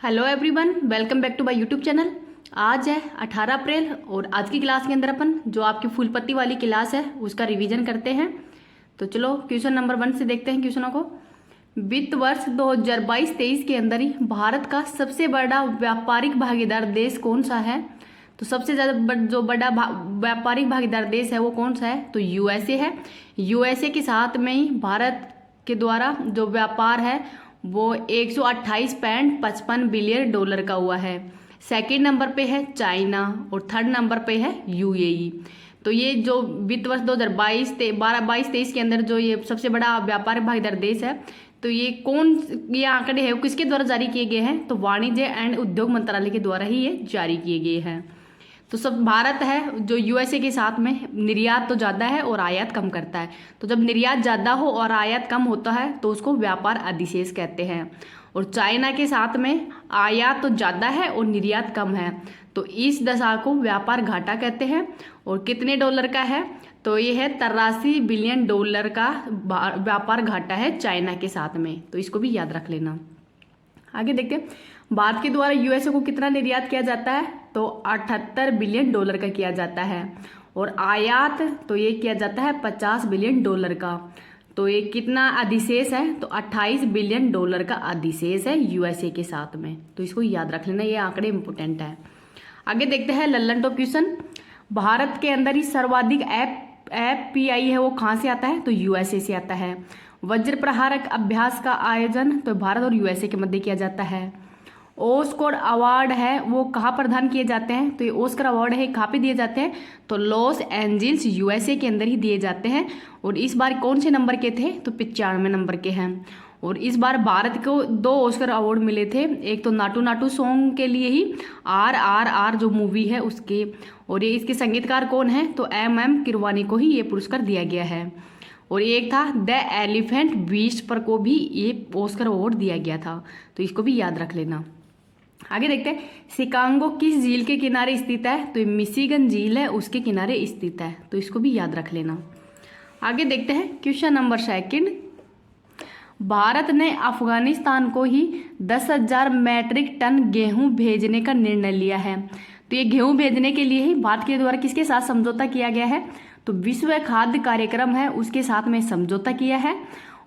Hello everyone, welcome back to my YouTube channel. आज है 18 अप्रैल और आज की क्लास के अंदर अपन जो आपकी फूल पत्ती वाली क्लास है उसका रिवीजन करते हैं। तो चलो क्वेश्चन नंबर 1 से देखते हैं क्वेश्चनों को। वित्त वर्ष 2022-23 के अंदर ही भारत का सबसे बड़ा व्यापारिक भागीदार देश कौन सा है? तो सबसे ज़्यादा जो बड़ा व्यापारिक भागीदार देश है वो कौन सा है? तो यूएसए है। यूएसए के साथ में ही भारत के द्वारा जो व्यापार है वो 128.55 बिलियन डॉलर का हुआ है। सेकंड नंबर पे है चाइना और थर्ड नंबर पे है यूएई। तो ये जो वित्त वर्ष 2022-23 के अंदर जो ये सबसे बड़ा व्यापारिक भागीदार देश है, तो ये आंकड़े हैं किसके द्वारा जारी किए गए हैं? तो वाणिज्य एंड उद्योग मंत्रालय के द्वारा ही ये जारी किए गए हैं। तो सब भारत है जो यूएसए के साथ में निर्यात तो ज़्यादा है और आयात कम करता है। तो जब निर्यात ज़्यादा हो और आयात कम होता है तो उसको व्यापार अधिशेष कहते हैं। और चाइना के साथ में आयात तो ज़्यादा है और निर्यात कम है, तो इस दशा को व्यापार घाटा कहते हैं। और कितने डॉलर का है? तो ये है 83 बिलियन डॉलर का व्यापार घाटा है चाइना के साथ में, तो इसको भी याद रख लेना। आगे देखते हैं, भारत के द्वारा यूएसए को कितना निर्यात किया जाता है? तो 78 बिलियन डॉलर का किया जाता है। और आयात तो ये किया जाता है 50 बिलियन डॉलर का। तो ये कितना अधिशेष है? तो 28 बिलियन डॉलर का अधिशेष है यूएसए के साथ में, तो इसको याद रख लेना, ये आंकड़े इंपोर्टेंट है। आगे देखते हैं लल्लन टॉप क्वेश्चन। भारत के अंदर ही सर्वाधिक एफपीआई है वो कहाँ से आता है? तो यूएसए से आता है। वज्र प्रहारक अभ्यास का आयोजन तो भारत और यूएसए के मध्य किया जाता है। ऑस्कर अवार्ड है वो कहाँ प्रदान किए जाते हैं? तो ये ऑस्कर अवार्ड है कहाँ पे दिए जाते हैं? तो लॉस एंजल्स यूएसए के अंदर ही दिए जाते हैं। और इस बार कौन से नंबर के थे? तो 95 नंबर के हैं। और इस बार भारत को 2 ऑस्कर अवार्ड मिले थे, एक तो नाटू नाटू सॉन्ग के लिए ही, RRR जो मूवी है उसके, और ये इसके संगीतकार कौन है? तो MM किरवानी को ही ये पुरस्कार दिया गया है। और एक था द एलिफेंट बीस्ट पर को भी ये ऑस्कर अवार्ड दिया गया था, तो इसको भी याद रख लेना। आगे देखते हैं, शिकागो किस झील के किनारे स्थित है? तो मिशिगन झील है उसके किनारे स्थित है, तो इसको भी याद रख लेना। आगे देखते हैं क्वेश्चन नंबर 2। भारत ने अफगानिस्तान को ही 10,000 मैट्रिक टन गेहूं भेजने का निर्णय लिया है। तो ये गेहूं भेजने के लिए ही भारत के द्वारा किसके साथ समझौता किया गया है? तो विश्व खाद्य कार्यक्रम है उसके साथ में समझौता किया है।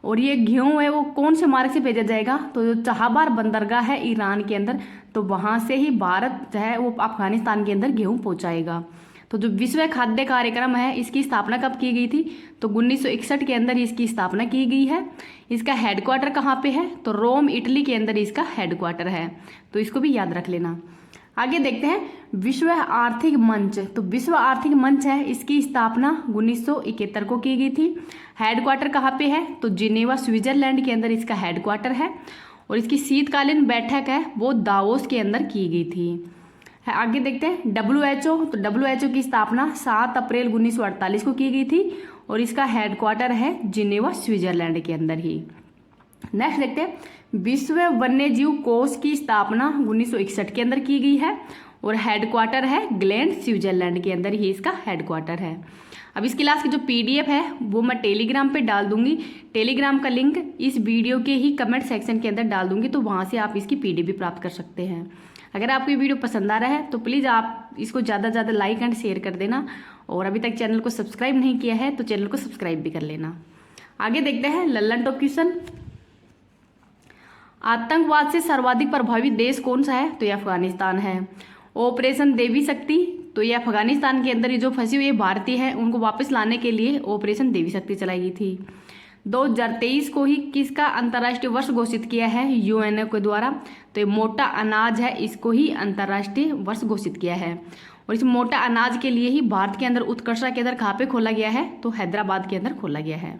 और ये गेहूं है वो कौन से मार्ग से भेजा जाएगा? तो जो चाहबार बंदरगाह है ईरान के अंदर, तो वहां से ही भारत जो है वो अफगानिस्तान के अंदर गेहूं पहुंचाएगा। तो जो विश्व खाद्य कार्यक्रम है इसकी स्थापना कब की गई थी? तो 1961 के अंदर इसकी स्थापना की गई है। इसका हेडक्वार्टर कहाँ पे है? तो रोम इटली के अंदर इसका हेडक्वार्टर है, तो इसको भी याद रख लेना। आगे देखते हैं विश्व आर्थिक मंच। तो विश्व आर्थिक मंच है इसकी स्थापना 1971 को की गई थी। हेडक्वार्टर कहाँ पे है? तो जिनेवा स्विट्जरलैंड के अंदर इसका हेडक्वार्टर है। और इसकी शीतकालीन बैठक है वो दावोस के अंदर की गई थी। आगे देखते हैं WHO। तो WHO की स्थापना 7 अप्रैल 1948 को की गई थी और इसका हेडक्वार्टर है जिनेवा स्विट्जरलैंड के अंदर ही। नेक्स्ट देखते हैं, विश्व वन्यजीव कोष की स्थापना 1961 के अंदर की गई है और हेडक्वार्टर है ग्लैंड स्विट्जरलैंड के अंदर ही इसका हेडक्वार्टर है। अब इस क्लास की जो PDF है वो मैं टेलीग्राम पे डाल दूंगी। टेलीग्राम का लिंक इस वीडियो के ही कमेंट सेक्शन के अंदर डाल दूंगी, तो वहाँ से आप इसकी PDF भी प्राप्त कर सकते हैं। अगर आपको ये वीडियो पसंद आ रहा है तो प्लीज़ आप इसको ज़्यादा से ज़्यादा लाइक एंड शेयर कर देना, और अभी तक चैनल को सब्सक्राइब नहीं किया है तो चैनल को सब्सक्राइब भी कर लेना। आगे देखते हैं लल्लन टॉप क्वेश्चन। आतंकवाद से सर्वाधिक प्रभावित देश कौन सा है? तो ये अफगानिस्तान है। ऑपरेशन देवी शक्ति, तो ये अफगानिस्तान के अंदर जो फंसी हुई भारतीय है उनको वापस लाने के लिए ऑपरेशन देवी शक्ति चलाई गई थी। 2023 को ही किसका अंतर्राष्ट्रीय वर्ष घोषित किया है UNO के द्वारा? तो ये मोटा अनाज है इसको ही अंतर्राष्ट्रीय वर्ष घोषित किया है। और इस मोटा अनाज के लिए ही भारत के अंदर उत्कर्षा केंद्र कहाँ पे खोला गया है? तो हैदराबाद के अंदर खोला गया है।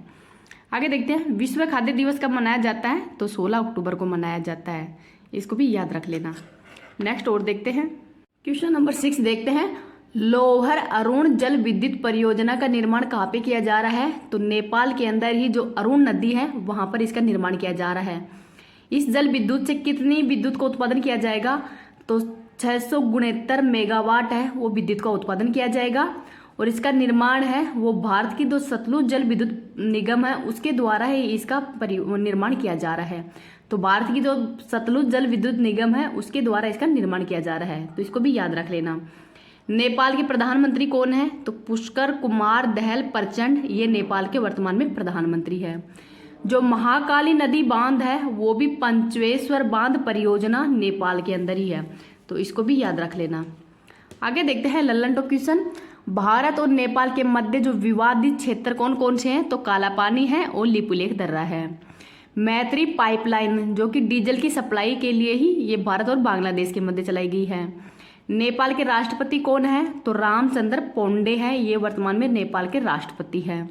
आगे देखते हैं विश्व खाद्य दिवस कब मनाया जाता है? तो 16 अक्टूबर को मनाया जाता है, इसको भी याद रख लेना। नेक्स्ट और देखते हैं क्वेश्चन नंबर 6 देखते हैं, लोहर अरुण जल विद्युत परियोजना का निर्माण कहाँ पे किया जा रहा है? तो नेपाल के अंदर ही जो अरुण नदी है वहां पर इसका निर्माण किया जा रहा है। इस जल विद्युत से कितनी विद्युत का उत्पादन किया जाएगा? तो 669 मेगावाट है वो विद्युत का उत्पादन किया जाएगा। और इसका निर्माण है वो भारत की जो सतलुज जल विद्युत निगम है उसके द्वारा ही इसका निर्माण किया जा रहा है। तो भारत की जो सतलुज जल विद्युत निगम है उसके द्वारा इसका निर्माण किया जा रहा है, तो इसको भी याद रख लेना। नेपाल के प्रधानमंत्री कौन है? तो पुष्कर कुमार दहल प्रचंड, ये नेपाल के वर्तमान में प्रधानमंत्री है। जो महाकाली नदी बांध है वो भी पंचवेश्वर बांध परियोजना नेपाल के अंदर ही है, तो इसको भी याद रख लेना। आगे देखते हैं लल्लन टॉप क्वेश्चन। भारत और नेपाल के मध्य जो विवादित क्षेत्र कौन कौन से हैं? तो काला पानी है और लिपुलेख दर्रा है। मैत्री पाइपलाइन जो कि डीजल की सप्लाई के लिए ही ये भारत और बांग्लादेश के मध्य चलाई गई है। नेपाल के राष्ट्रपति कौन है? तो रामचंद्र पौंडे हैं, ये वर्तमान में नेपाल के राष्ट्रपति हैं।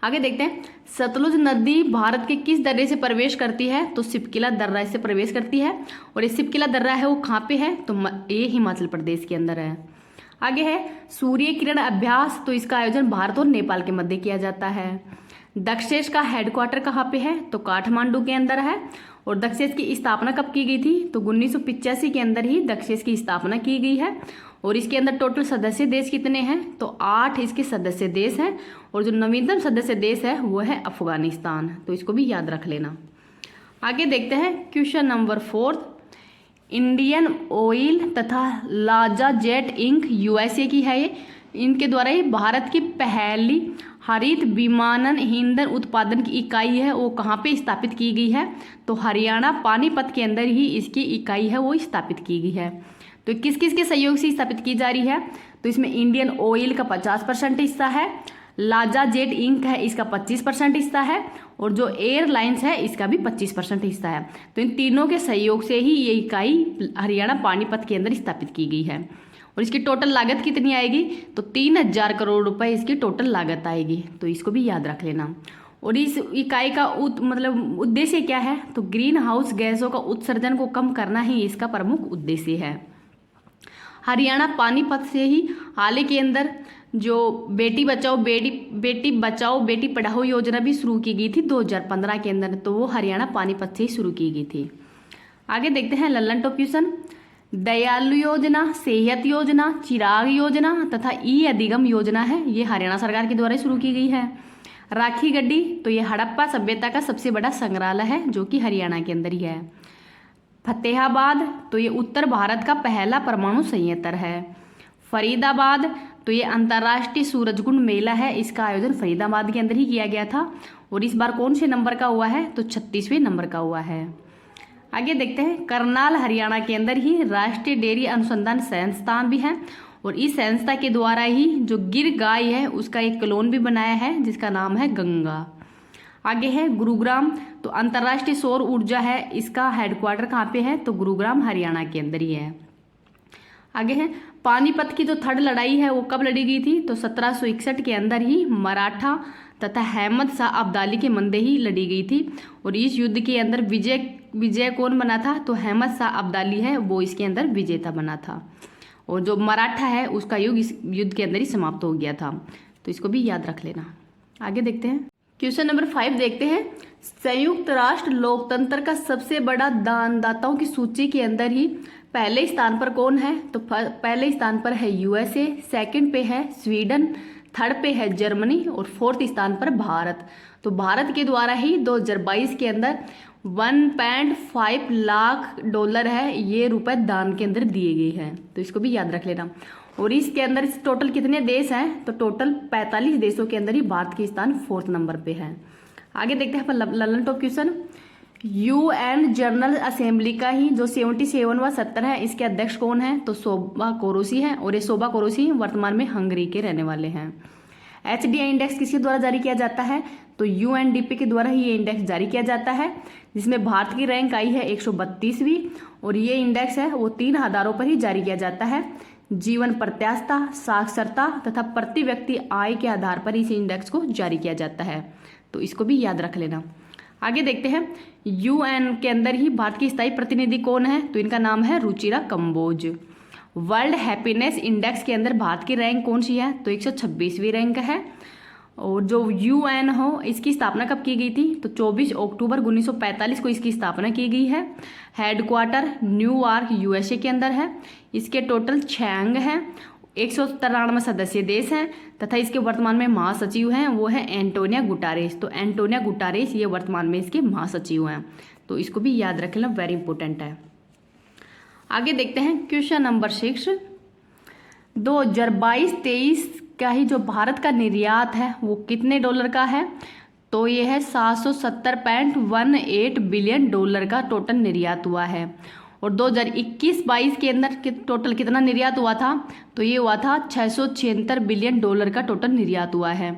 आगे देखते हैं सतलुज नदी भारत के किस दर्रे से प्रवेश करती है? तो सिपकिला दर्रा से प्रवेश करती है, और ये सिपकिला दर्रा है वो कहाँ पे है? तो ये हिमाचल प्रदेश के अंदर है। आगे है सूर्य किरण अभ्यास, तो इसका आयोजन भारत और नेपाल के मध्य किया जाता है। दक्षेश का हेडक्वार्टर कहाँ पे है? तो काठमांडू के अंदर है। और दक्षेश की स्थापना कब की गई थी? तो 1985 के अंदर ही दक्षेश की स्थापना की गई है। और इसके अंदर टोटल सदस्य देश कितने हैं? तो 8 इसके सदस्य देश हैं, और जो नवीनतम सदस्य देश है वो है अफगानिस्तान, तो इसको भी याद रख लेना। आगे देखते हैं क्वेश्चन नंबर 4। इंडियन ऑयल तथा लाजा जेट इंक यूएसए की है ये, इनके द्वारा ही भारत की पहली हरित विमानन ईंधन उत्पादन की इकाई है वो कहाँ पे स्थापित की गई है? तो हरियाणा पानीपत के अंदर ही इसकी इकाई है वो स्थापित की गई है। तो किस किस के सहयोग से स्थापित की जा रही है? तो इसमें इंडियन ऑयल का 50% हिस्सा है, लाजा जेट इंक है इसका 25% हिस्सा है, और जो एयरलाइंस है इसका भी 25% हिस्सा है। तो इन तीनों के सहयोग से ही ये इकाई हरियाणा पानीपत के अंदर स्थापित की गई है। और इसकी टोटल लागत कितनी आएगी? तो 3000 करोड़ रुपए इसकी टोटल लागत आएगी, तो इसको भी याद रख लेना। और इस इकाई का मतलब उद्देश्य क्या है? तो ग्रीन हाउस गैसों का उत्सर्जन को कम करना ही इसका प्रमुख उद्देश्य है। हरियाणा पानीपत से ही हाल ही के अंदर जो बेटी बचाओ बेटी पढ़ाओ योजना भी शुरू की गई थी 2015 के अंदर, तो वो हरियाणा पानीपत से ही शुरू की गई थी। आगे देखते हैं लल्लन टॉप क्वेश्चन। दयालु योजना, सेहत योजना, चिराग योजना तथा ई अधिगम योजना है, ये हरियाणा सरकार के द्वारा शुरू की गई है। राखी गड्डी, तो ये हड़प्पा सभ्यता का सबसे बड़ा संग्रहालय है जो कि हरियाणा के अंदर ही है। फतेहाबाद, तो ये उत्तर भारत का पहला परमाणु संयंत्र है। फरीदाबाद, तो ये अंतर्राष्ट्रीय सूरजकुंड मेला है, इसका आयोजन फरीदाबाद के अंदर ही किया गया था, और इस बार कौन से नंबर का हुआ है? तो 36वें नंबर का हुआ है। आगे देखते हैं करनाल हरियाणा के अंदर ही राष्ट्रीय डेयरी अनुसंधान संस्थान भी है, और इस संस्था के द्वारा ही जो गिर गाय है उसका एक क्लोन भी बनाया है जिसका नाम है गंगा। आगे है गुरुग्राम, तो अंतर्राष्ट्रीय सौर ऊर्जा है, इसका हेडक्वार्टर कहाँ पे है? तो गुरुग्राम हरियाणा के अंदर ही है। आगे है पानीपत की जो थर्ड लड़ाई है वो कब लड़ी गई थी? तो 1761 के अंदर ही मराठा तथा अहमद शाह अब्दाली के मध्य ही लड़ी गई थी, और इस युद्ध के अंदर विजय कौन बना था? तो अहमद शाह अब्दाली है वो इसके अंदर विजेता बना था, और जो मराठा है उसका युग इस युद्ध के अंदर ही समाप्त हो गया था, तो इसको भी याद रख लेना। आगे देखते हैं क्वेश्चन नंबर 5 देखते हैं। संयुक्त राष्ट्र लोकतंत्र का सबसे बड़ा दानदाताओं की सूची के अंदर ही पहले स्थान पर कौन है? तो पहले स्थान पर है यूएसए, सेकंड पे है स्वीडन, थर्ड पे है जर्मनी, और फोर्थ स्थान पर भारत। तो भारत के द्वारा ही 2022 के अंदर 1.5 लाख डॉलर है ये रुपए दान के अंदर दिए गए हैं, तो इसको भी याद रख लेना। और इसके अंदर टोटल कितने देश हैं? तो टोटल 45 देशों के अंदर ही भारत के स्थान 4th नंबर पे है। आगे देखते हैं Lallan top question. UN general assembly का ही जो 77वां सत्र है इसके अध्यक्ष कौन है? तो शोभा कोरोसी है, और ये शोभा कोरोसी वर्तमान में हंगरी के रहने वाले हैं। HDI इंडेक्स किसके द्वारा जारी किया जाता है? तो UNDP के द्वारा ही ये इंडेक्स जारी किया जाता है, जिसमें भारत की रैंक आई है 132वीं, और ये इंडेक्स है वो 3 आधारों पर ही जारी किया जाता है। जीवन प्रत्याशा, साक्षरता तथा प्रति व्यक्ति आय के आधार पर इस इंडेक्स को जारी किया जाता है, तो इसको भी याद रख लेना। आगे देखते हैं UN के अंदर ही भारत की स्थायी प्रतिनिधि कौन है? तो इनका नाम है Ruchira Kamboj. World happiness index के अंदर भारत की रैंक कौन सी है? तो 126वीं रैंक है। और जो UN हो इसकी स्थापना कब की गई थी? तो 24 अक्टूबर 1945 को इसकी स्थापना की गई है। हेडक्वार्टर न्यूयॉर्क USA के अंदर है। इसके टोटल 6 अंग हैं, 193 सदस्य देश हैं तथा इसके वर्तमान में महासचिव हैं वो है एंटोनिया गुटारेस। तो एंटोनिया गुटारेस ये वर्तमान में इसके महासचिव हैं, तो इसको भी याद रख लेना, वेरी इंपॉर्टेंट है। आगे देखते हैं क्वेश्चन नंबर 6। 2022-23 का ही जो भारत का निर्यात है वो कितने डॉलर का है? तो ये है 770.18 बिलियन डॉलर का टोटल निर्यात हुआ है। और 2021-22 के अंदर टोटल कितना निर्यात हुआ था? तो ये हुआ था 676 बिलियन डॉलर का टोटल निर्यात हुआ है।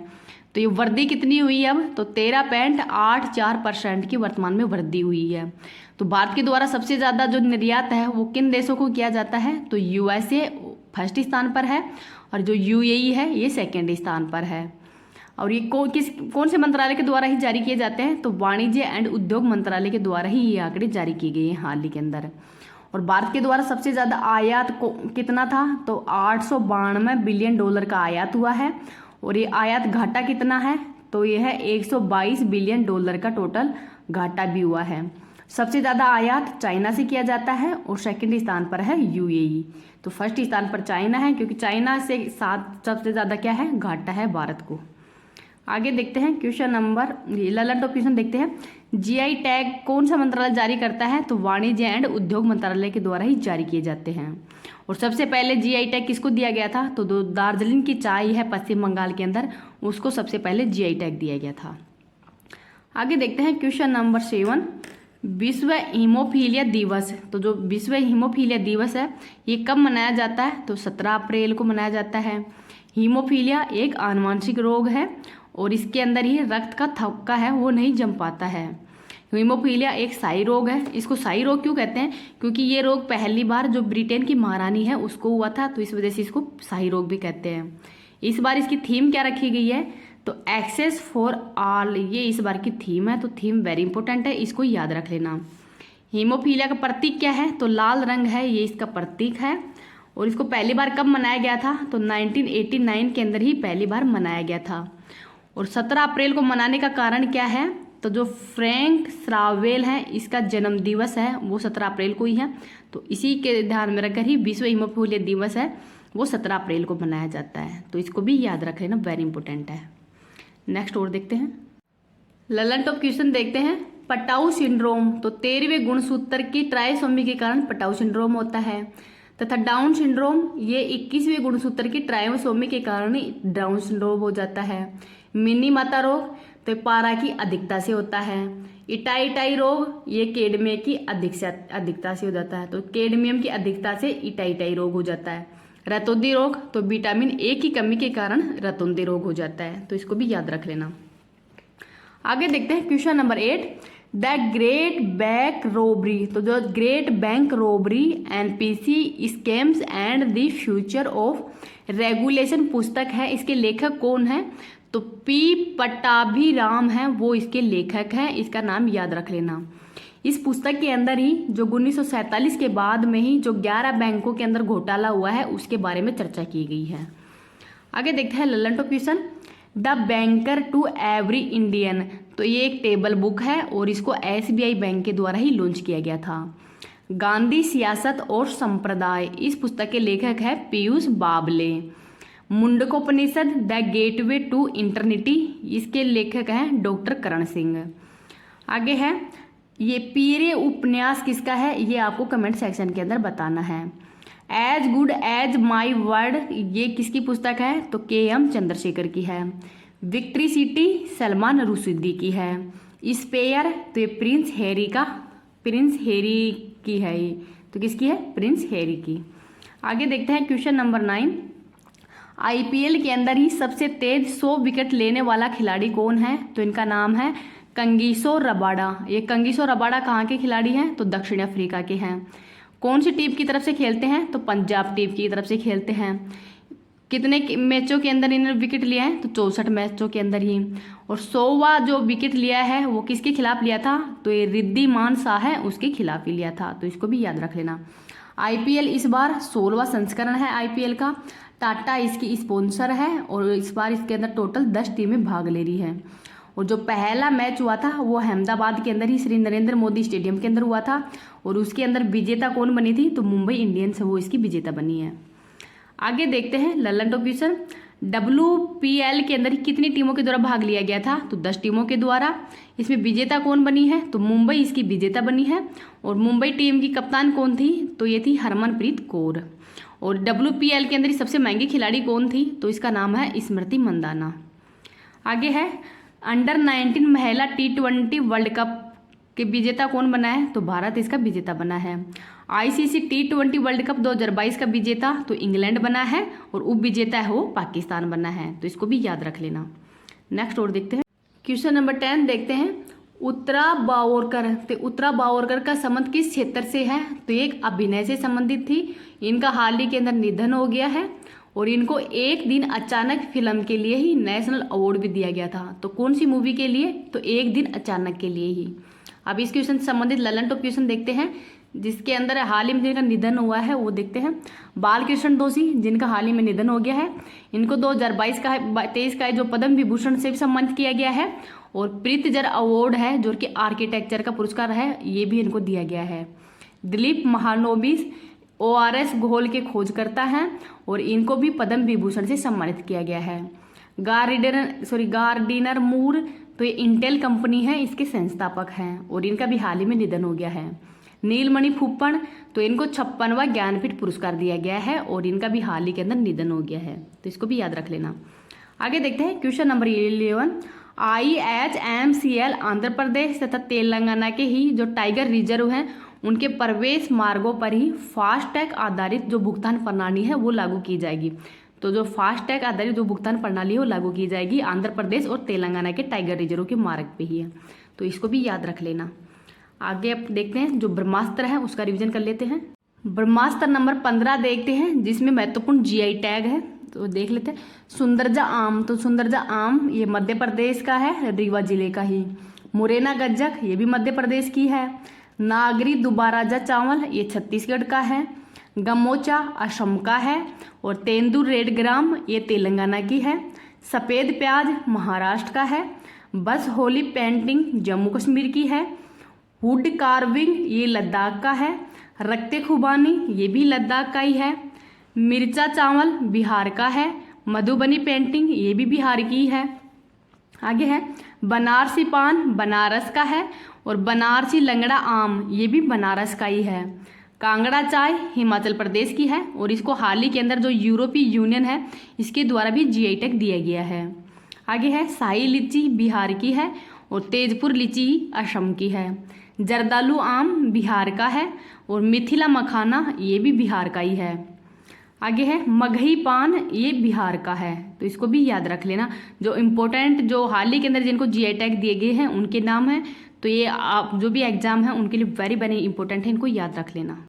तो ये वृद्धि कितनी हुई अब? तो 13.84% की वर्तमान में वृद्धि हुई है। तो भारत के द्वारा सबसे ज़्यादा जो निर्यात है वो किन देशों को किया जाता है? तो USA फर्स्ट स्थान पर है और जो UAE है ये सेकेंड स्थान पर है। और ये कौन से मंत्रालय के द्वारा ही जारी किए जाते हैं? तो वाणिज्य एंड उद्योग मंत्रालय के द्वारा ही ये आंकड़े जारी किए गए हैं हाल ही के अंदर। और भारत के द्वारा सबसे ज़्यादा आयात कितना था? तो 892 बिलियन डॉलर का आयात हुआ है। और ये आयात घाटा कितना है? तो ये है 122 बिलियन डॉलर का टोटल घाटा भी हुआ है। सबसे ज़्यादा आयात चाइना से किया जाता है और सेकंड स्थान पर है UAE। तो फर्स्ट स्थान पर चाइना है क्योंकि चाइना से साथ सबसे ज़्यादा क्या है? घाटा है भारत को। आगे देखते हैं क्वेश्चन नंबर 11 क्वेश्चन देखते हैं। GI टैग कौन सा मंत्रालय जारी करता है? तो वाणिज्य एंड उद्योग मंत्रालय के द्वारा ही जारी किए जाते हैं। और सबसे पहले GI टैग किसको दिया गया था? तो जो दार्जिलिंग की चाय है पश्चिम बंगाल के अंदर, उसको सबसे पहले GI टैग दिया गया था। आगे देखते हैं क्वेश्चन नंबर 7। विश्व हीमोफीलिया दिवस। तो जो विश्व हीमोफीलिया दिवस है ये कब मनाया जाता है? तो 17 अप्रैल को मनाया जाता है। हीमोफीलिया एक आनुवंशिक रोग है और इसके अंदर ही रक्त का थक्का है वो नहीं जम पाता है। हीमोफीलिया एक शाही रोग है। इसको शाही रोग क्यों कहते हैं? क्योंकि ये रोग पहली बार जो ब्रिटेन की महारानी है उसको हुआ था, तो इस वजह से इसको शाही रोग भी कहते हैं। इस बार इसकी थीम क्या रखी गई है? तो एक्सेस फॉर ऑल, ये इस बार की थीम है। तो थीम वेरी इंपॉर्टेंट है, इसको याद रख लेना। हीमोफीलिया का प्रतीक क्या है? तो लाल रंग है, ये इसका प्रतीक है। और इसको पहली बार कब मनाया गया था? तो 1989 के अंदर ही पहली बार मनाया गया था। और 17 अप्रैल को मनाने का कारण क्या है? तो जो फ्रैंक श्रावेल है इसका जन्म दिवस है वो 17 अप्रैल को ही है। तो इसी के ध्यान में रखकर ही विश्व हीमोफीलिया दिवस है वो 17 अप्रैल को मनाया जाता है। तो इसको भी याद रख लेना, वेरी इंपॉर्टेंट है। नेक्स्ट और देखते हैं, ललन टॉप क्वेश्चन देखते हैं। Patau syndrome. तो 13वें गुणसूत्र की ट्राइसोमी के कारण पटाऊ सिंड्रोम होता है। तथा डाउन सिंड्रोम ये 21वें गुणसूत्र की ट्राइसोमी के कारण डाउन सिंड्रोम हो जाता है। मिनी माता रोग तो पारा की अधिकता से होता है। इटाई रोग ये कैडमियम की अधिकता से हो जाता है। तो कैडमियम की अधिकता से इटाई रोग हो जाता है। रतौंधी रोग तो विटामिन ए की कमी के कारण रतौंधी रोग हो जाता है। तो इसको भी याद रख लेना। आगे देखते हैं question number 8। The great bank robbery. तो जो great bank robbery NPC scams and the future of regulation पुस्तक है, इसके लेखक कौन है? तो P पट्टाभिराम है वो इसके लेखक हैं। इसका नाम याद रख लेना। इस पुस्तक के अंदर ही जो 1947 के बाद में ही जो 11 बैंकों के अंदर घोटाला हुआ है उसके बारे में चर्चा की गई है। आगे देखते हैं Lallantop question. The banker to every Indian. तो ये एक टेबल बुक है और इसको SBI बैंक के द्वारा ही लॉन्च किया गया था। गांधी सियासत और संप्रदाय, इस पुस्तक के लेखक है Piyush बावले। Mundakopanishad the gateway to इंटरनिटी, इसके लेखक हैं डॉक्टर करण सिंह। आगे है ये पीरे उपन्यास किसका है? ये आपको कमेंट सेक्शन के अंदर बताना है। As good as my word ये किसकी पुस्तक है? तो KM चंद्रशेखर की है। विक्ट्री सिटी सलमान रुशदी की है। स्पेयर तो ये प्रिंस हैरी की है। ये तो किसकी है? प्रिंस हैरी की। आगे देखते हैं क्वेश्चन नंबर 9। IPL के अंदर ही सबसे तेज 100 विकेट लेने वाला खिलाड़ी कौन है? तो इनका नाम है कंगिसो रबाडा। ये कंगिसो रबाडा कहाँ के खिलाड़ी हैं? तो दक्षिण अफ्रीका के हैं। कौन सी टीम की तरफ से खेलते हैं? तो पंजाब टीम की तरफ से खेलते हैं। कितने मैचों के अंदर इन्होंने विकेट लिया है? तो 64 मैचों के अंदर ही। और 100वां जो विकेट लिया है वो किसके खिलाफ लिया था? तो ये रिद्धिमान शाह है उसके खिलाफ ही लिया था। तो इसको भी याद रख लेना। IPL इस बार 16वां संस्करण है IPL का। टाटा इसकी स्पॉन्सर है और इस बार इसके अंदर टोटल 10 टीमें भाग ले रही हैं। और जो पहला मैच हुआ था वो अहमदाबाद के अंदर ही श्री नरेंद्र मोदी स्टेडियम के अंदर हुआ था और उसके अंदर विजेता कौन बनी थी? तो मुंबई इंडियंस वो इसकी विजेता बनी है। आगे देखते हैं ललन टॉप क्वेश्चन। WPL के अंदर कितनी टीमों के द्वारा भाग लिया गया था? तो 10 टीमों के द्वारा। इसमें विजेता कौन बनी है? तो मुंबई इसकी विजेता बनी है। और मुंबई टीम की कप्तान कौन थी? तो ये थी हरमनप्रीत कौर। और WPL के अंदर सबसे महंगी खिलाड़ी कौन थी? तो इसका नाम है स्मृति मंदाना। आगे है अंडर 19 महिला T20 वर्ल्ड कप के विजेता कौन बना है? तो भारत इसका विजेता बना है। ICC T20 वर्ल्ड कप 2022 का विजेता तो इंग्लैंड बना है और उप विजेता है वो पाकिस्तान बना है, तो इसको भी याद रख लेना। नेक्स्ट और देखते हैं क्वेश्चन नंबर 10 देखते हैं। उत्तरा बावरकर, तो उत्तरा बावरकर का संबंध किस क्षेत्र से है? तो एक अभिनय से संबंधित थी। इनका हाल ही के अंदर निधन हो गया है और इनको एक दिन अचानक फिल्म के लिए ही नेशनल अवार्ड भी दिया गया था। तो कौन सी मूवी के लिए? तो एक दिन अचानक के लिए ही। अब इस क्वेश्चन से संबंधित ललन टॉप क्वेश्चन देखते हैं, जिसके अंदर हाल ही में जिनका निधन हुआ है वो देखते हैं। बालकृष्ण दोषी, जिनका हाल ही में निधन हो गया है, इनको 2023 का जो पद्म विभूषण से भी सम्मानित किया गया है। और प्रीतजर अवार्ड है जो कि आर्किटेक्चर का पुरस्कार है, ये भी इनको दिया गया है। दिलीप महानोबिस ORS घोल के खोजकर्ता हैं और इनको भी पद्म विभूषण से सम्मानित किया गया है। गार्डिनर मूर, तो ये इंटेल कंपनी है, इसके संस्थापक हैं और इनका भी हाल ही में निधन हो गया है। नीलमणि फुप्पण, तो इनको 56वां ज्ञानपीठ पुरस्कार दिया गया है और इनका भी हाल ही के अंदर निधन हो गया है, तो इसको भी याद रख लेना। आगे देखते हैं question number 11। IHMCL Andhra Pradesh तथा तेलंगाना के ही जो टाइगर रिजर्व हैं उनके प्रवेश मार्गों पर ही फास्टैग आधारित जो भुगतान प्रणाली है वो लागू की जाएगी। तो जो फास्टैग आधारित जो भुगतान प्रणाली है वो लागू की जाएगी आंध्र प्रदेश और तेलंगाना के टाइगर रिजर्व के मार्ग पे ही है, तो इसको भी याद रख लेना। आगे अब देखते हैं जो ब्रह्मास्त्र है उसका रिवीजन कर लेते हैं। ब्रह्मास्त्र नंबर 15 देखते हैं, जिसमें महत्वपूर्ण GI टैग है, तो देख लेते हैं। सुंदरजा आम, तो सुंदरजा आम ये मध्य प्रदेश का है, रीवा जिले का ही। मुरैना गज्जक ये भी मध्य प्रदेश की है। नागरी दुबाराजा चावल ये छत्तीसगढ़ का है। गमोचा असम का है और तेंदुर रेड ग्राम ये तेलंगाना की है। सफ़ेद प्याज महाराष्ट्र का है। बस होली पेंटिंग जम्मू कश्मीर की है। वुड कार्विंग ये लद्दाख का है। रक्ते खुबानी ये भी लद्दाख का ही है। मिर्चा चावल बिहार का है। मधुबनी पेंटिंग ये भी बिहार की है। आगे है बनारसी पान बनारस का है और बनारसी लंगड़ा आम ये भी बनारस का ही है। कांगड़ा चाय हिमाचल प्रदेश की है और इसको हाल ही के अंदर जो यूरोपीय यूनियन है इसके द्वारा भी GI टैग दिया गया है। आगे है शाही लीची बिहार की है और तेजपुर लीची असम की है। जर्दालू आम बिहार का है और मिथिला मखाना ये भी बिहार का ही है। आगे है मगही पान ये बिहार का है, तो इसको भी याद रख लेना। जो इम्पोर्टेंट जो हाल ही के अंदर जिनको GI टैग दिए गए हैं उनके नाम हैं, तो ये आप जो भी एग्जाम है उनके लिए वेरी वेरी इंपॉर्टेंट है, इनको याद रख लेना।